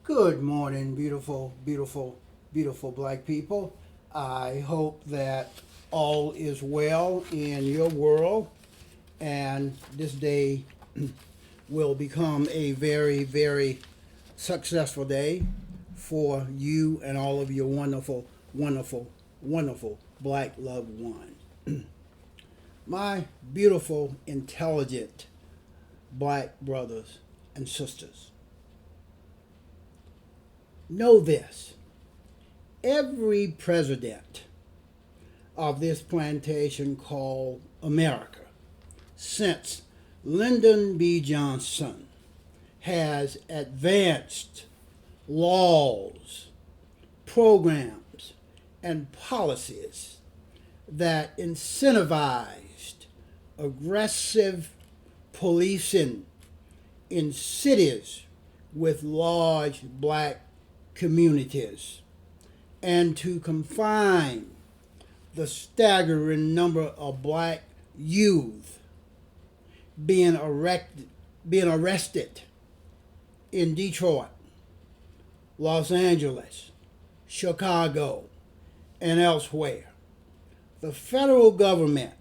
Good morning, beautiful, beautiful, beautiful black people. I hope that all is well in your world and this day will become a very, very successful day for you and all of your wonderful, wonderful, wonderful black loved ones. My beautiful, intelligent black brothers and sisters, know this: every president of this plantation called America since Lyndon B. Johnson has advanced laws, programs, and policies that incentivized aggressive policing in cities with large black communities and to confine the staggering number of black youth being arrested in Detroit, Los Angeles, Chicago, and elsewhere. The federal government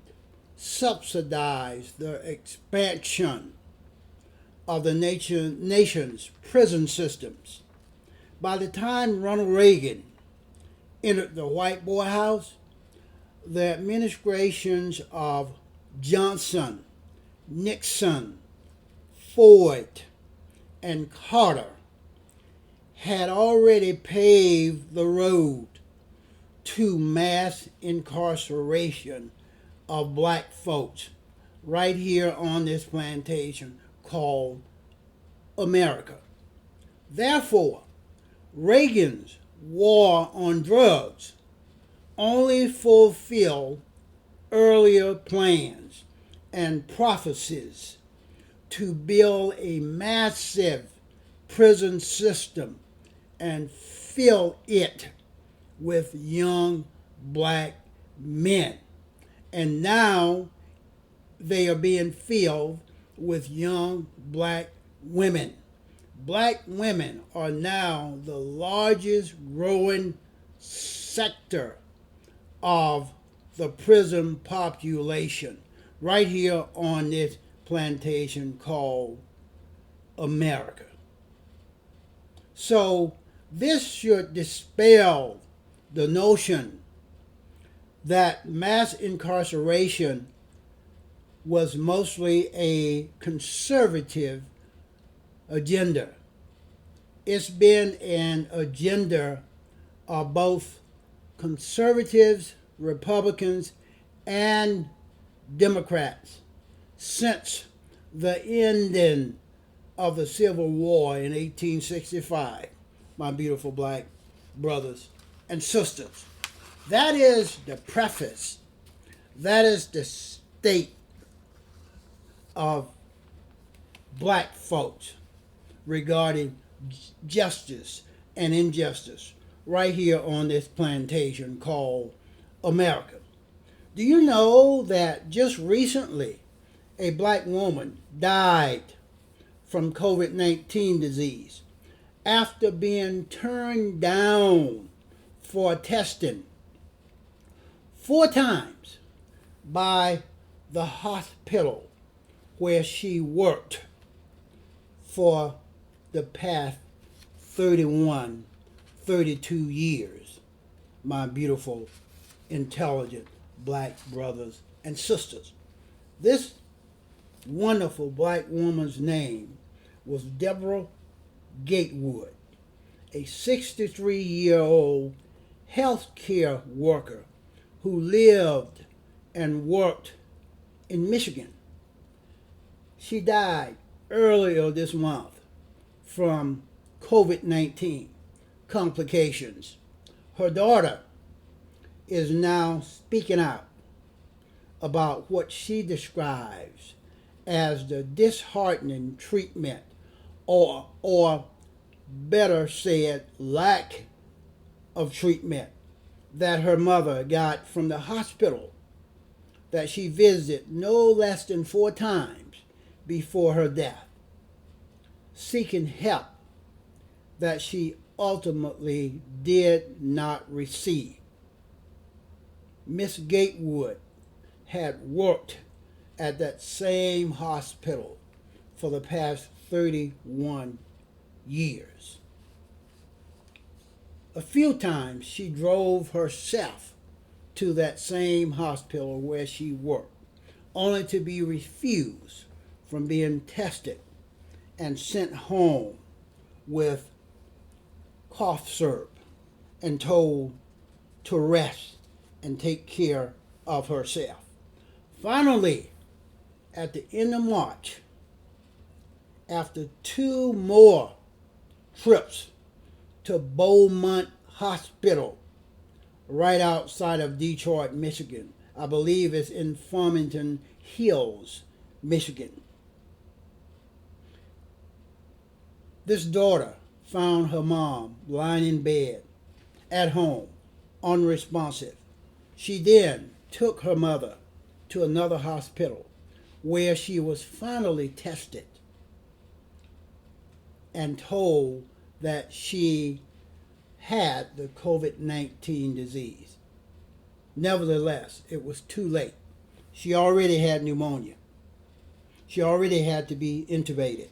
subsidized the expansion of the nation's prison systems. By the time Ronald Reagan entered the White Boy House, the administrations of Johnson, Nixon, Ford, and Carter had already paved the road to mass incarceration of black folks right here on this plantation called America. Therefore, Reagan's war on drugs only fulfilled earlier plans and prophecies to build a massive prison system and fill it with young black men. And now they are being filled with young black women. Black women are now the largest growing sector of the prison population right here on this plantation called America. So this should dispel the notion that mass incarceration was mostly a conservative agenda. It's been an agenda of both conservatives, Republicans, and Democrats since the ending of the Civil War in 1865, my beautiful black brothers and sisters. That is the preface. That is the state of black folks regarding justice and injustice right here on this plantation called America. Do you know that just recently a black woman died from COVID-19 disease after being turned down for testing 4 times by the hospital where she worked for the past 31, 32 years, my beautiful, intelligent black brothers and sisters. This wonderful black woman's name was Deborah Gatewood, a 63-year-old healthcare worker who lived and worked in Michigan. She died earlier this month from COVID-19 complications. Her daughter is now speaking out about what she describes as the disheartening treatment, or better said, lack of treatment that her mother got from the hospital that she visited no less than 4 times before her death, seeking help that she ultimately did not receive. Miss Gatewood had worked at that same hospital for the past 31 years. A few times she drove herself to that same hospital where she worked, only to be refused from being tested and sent home with cough syrup and told to rest and take care of herself. Finally, at the end of March, after 2 more trips to Beaumont Hospital, right outside of Detroit, Michigan, I believe it's in Farmington Hills, Michigan, this daughter found her mom lying in bed at home, unresponsive. She then took her mother to another hospital where she was finally tested and told that she had the COVID-19 disease. Nevertheless, it was too late. She already had pneumonia. She already had to be intubated.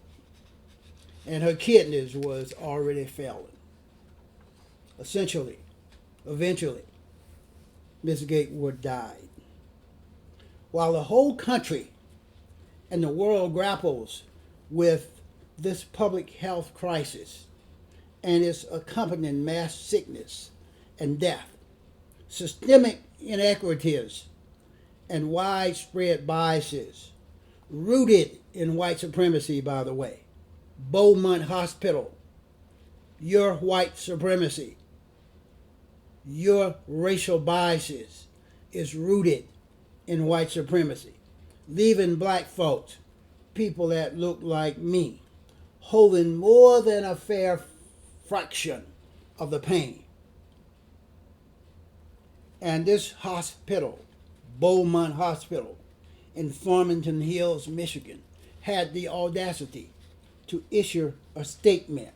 And her kidneys was already failing. Eventually, Miss Gatewood died. While the whole country and the world grapples with this public health crisis and its accompanying mass sickness and death, systemic inequities, and widespread biases rooted in white supremacy, by the way. Beaumont Hospital, your white supremacy, your racial biases is rooted in white supremacy, leaving black folks, people that look like me, holding more than a fair fraction of the pain. And this hospital, Beaumont Hospital in Farmington Hills, Michigan, had the audacity to issue a statement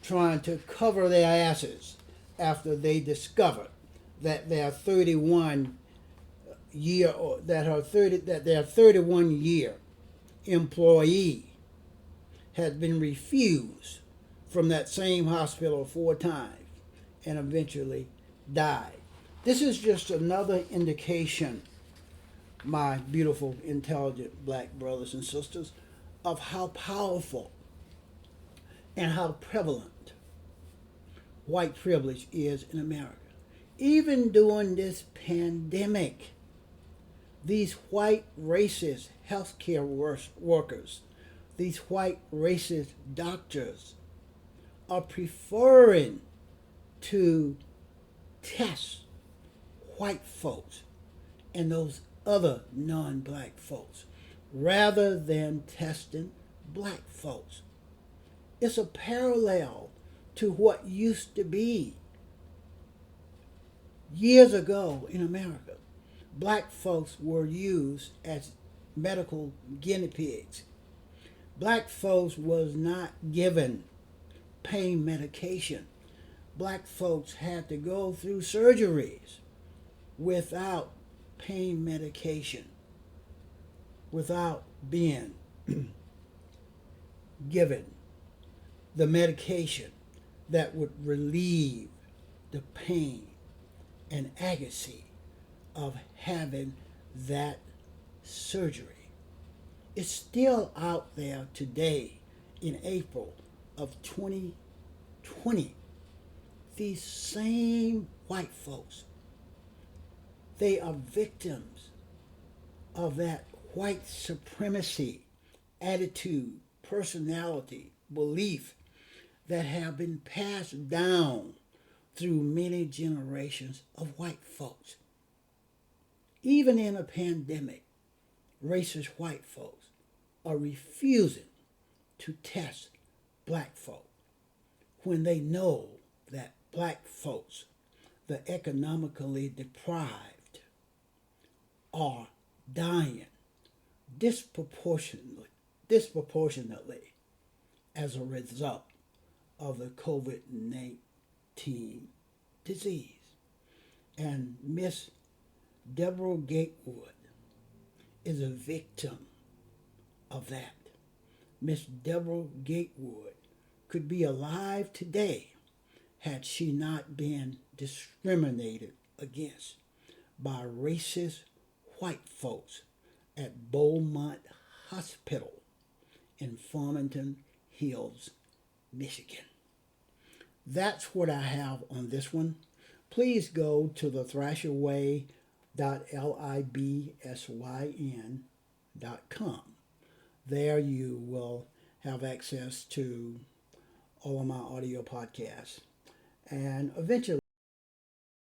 trying to cover their asses after they discovered that their 31 year employee had been refused from that same hospital 4 times and eventually died. This is just another indication, my beautiful, intelligent black brothers and sisters, of how powerful and how prevalent white privilege is in America. Even during this pandemic, these white racist healthcare workers, these white racist doctors are preferring to test white folks and those other non-black folks rather than testing black folks. It's a parallel to what used to be years ago in America. Black folks were used as medical guinea pigs. Black folks was not given pain medication. Black folks had to go through surgeries without pain medication, without being given the medication that would relieve the pain and agony of having that surgery. It's still out there today in April of 2020. These same white folks, they are victims of that white supremacy attitude, personality, belief that have been passed down through many generations of white folks. Even in a pandemic, racist white folks are refusing to test black folk when they know that black folks, the economically deprived, are dying disproportionately as a result of the COVID-19 disease. And Miss Deborah Gatewood is a victim of that. Miss Deborah Gatewood could be alive today had she not been discriminated against by racist white folks at Beaumont Hospital in Farmington Hills, Michigan. That's what I have on this one. Please go to the thrasherway.libsyn.com. There you will have access to all of my audio podcasts. And eventually,